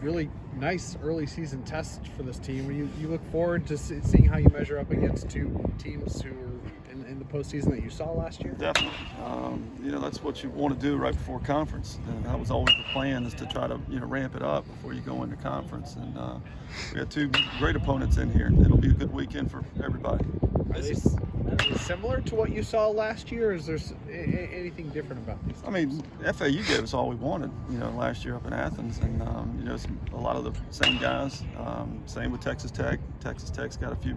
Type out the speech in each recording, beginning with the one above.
really nice early season test for this team. You look forward to seeing how you measure up against two teams who were in the postseason that you saw last year? Definitely. That's what you want to do right before conference. And that was always the plan, is to try to, ramp it up before you go into conference. And we got two great opponents in here. It'll be a good weekend for everybody. Are they similar to what you saw last year, or is there anything different about these? I mean, FAU gave us all we wanted, last year up in Athens, and a lot of the same guys. Same with Texas Tech. Texas Tech's got a few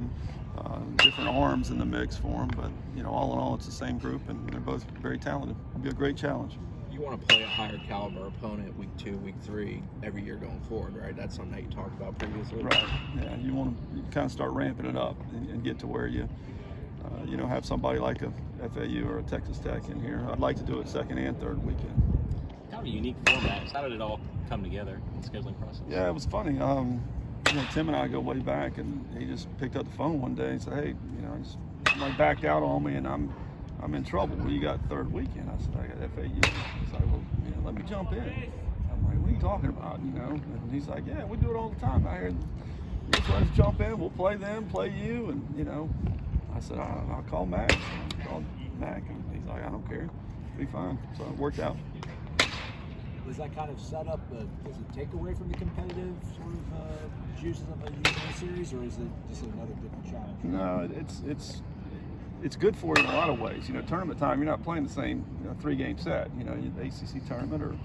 different arms in the mix for them, but all in all, it's the same group, and they're both very talented. It'll be a great challenge. You want to play a higher caliber opponent week 2, week 3 every year going forward, right? That's something that you talked about previously. Right. Yeah, you want to kind of start ramping it up and get to where you have somebody like a FAU or a Texas Tech in here. I'd like to do it second and third weekend. Kind of a unique format. How did it all come together in the scheduling process? Yeah, it was funny. Tim and I go way back, and he just picked up the phone one day and said, "Hey, somebody backed out on me, and I'm in trouble. Well, you got third weekend?" I said, "I got FAU." He's like, "Well, let me jump in." I'm like, "What are you talking about?" And he's like, "Yeah, we do it all the time out here. Just let us jump in. We'll play them, play you, and I said, "I'll call Mac." I called Mac, and he's like, "I don't care. It'll be fine." So it worked out. Was that kind of set up? Does it take away from the competitive sort of juices of a UNO series, or is it just another different challenge? No, it's good for you in a lot of ways. Tournament time, you're not playing the same 3-game set. The ACC tournament or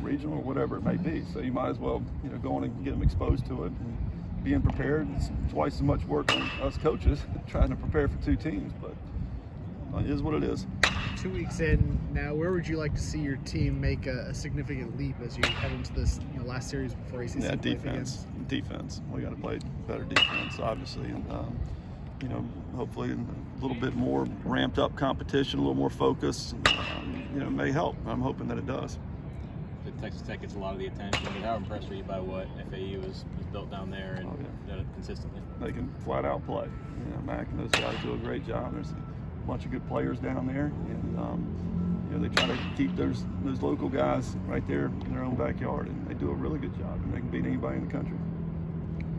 regional or whatever it may be. So you might as well go in and get them exposed to it and being prepared. It's twice as much work on us coaches trying to prepare for two teams, but it is what it is. 2 weeks in now, where would you like to see your team make a significant leap as you head into this last series before ACC? Yeah, defense. We got to play better defense, obviously, and hopefully a little bit more ramped up competition, a little more focus. May help. I'm hoping that it does. Texas Tech gets a lot of the attention. I mean, how impressed are you by what FAU has built down there and done it consistently? They can flat out play. Mac and those guys do a great job. There's a bunch of good players down there, and they try to keep those local guys right there in their own backyard, and they do a really good job, and they can beat anybody in the country.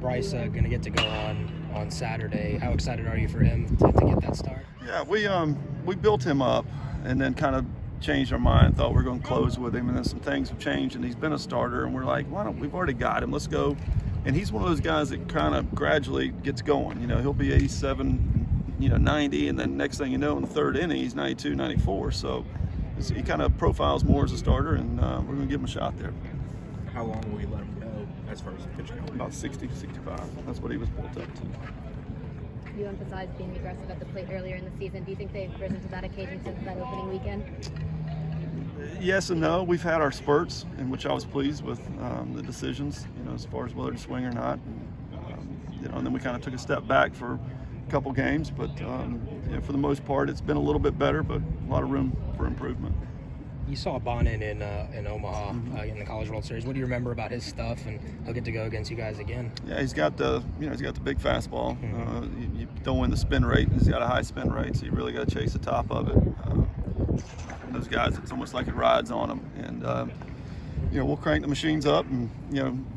Bryce going to get to go on Saturday. How excited are you for him to get that start? Yeah, we built him up and then kind of changed our mind, thought we were going to close with him, and then some things have changed, and he's been a starter, and we're like, we've already got him, let's go. And he's one of those guys that kind of gradually gets going. He'll be 87, 90, and then next thing you know, in the third inning, he's 92, 94. So he kind of profiles more as a starter, and we're going to give him a shot there. How long will you let him go as far as pitching? About 60 to 65. That's what he was built up to. You emphasized being aggressive at the plate earlier in the season. Do you think they've risen to that occasion since that opening weekend? Yes and no. We've had our spurts in which I was pleased with the decisions, as far as whether to swing or not. And then we kind of took a step back for a couple games, but for the most part, it's been a little bit better, but a lot of room for improvement. You saw Bonin in Omaha in the College World Series. What do you remember about his stuff, and he'll get to go against you guys again? Yeah, he's got the big fastball. You throw in the spin rate. He's got a high spin rate, so you really got to chase the top of it. Those guys, it's almost like it rides on them. And we'll crank the machines up and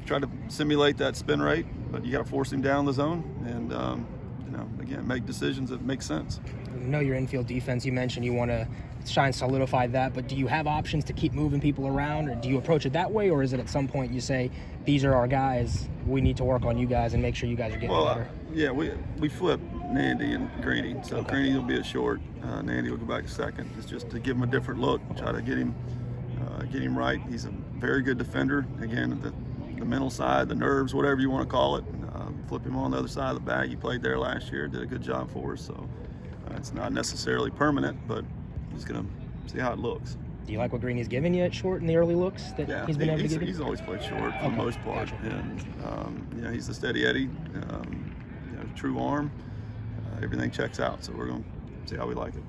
try to simulate that spin rate, but you got to force him down the zone and again make decisions that make sense. I know your infield defense. You mentioned you want to try and solidify that, but do you have options to keep moving people around, or do you approach it that way, or is it at some point you say, these are our guys, we need to work on you guys and make sure you guys are getting better? Yeah, we flip Nandy and Greeny, so okay. Greeny will be a short, Nandy will go back to second. It's just to give him a different look, try to get him right. He's a very good defender. Again, the mental side, the nerves, whatever you want to call it. Flip him on the other side of the bag. He played there last year, did a good job for us. So it's not necessarily permanent, but he's going to see how it looks. Do you like what Greeny's given you at short in the early looks that he's been able to give you? He's always played short for the most part. Gotcha. And he's a steady Eddie, true arm. Everything checks out, so we're going to see how we like it.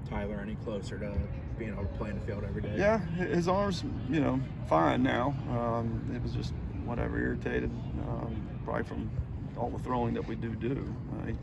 Tyler, any closer to being able to play in the field every day? Yeah, his arm's fine now. It was just whatever irritated, probably from all the throwing that we do.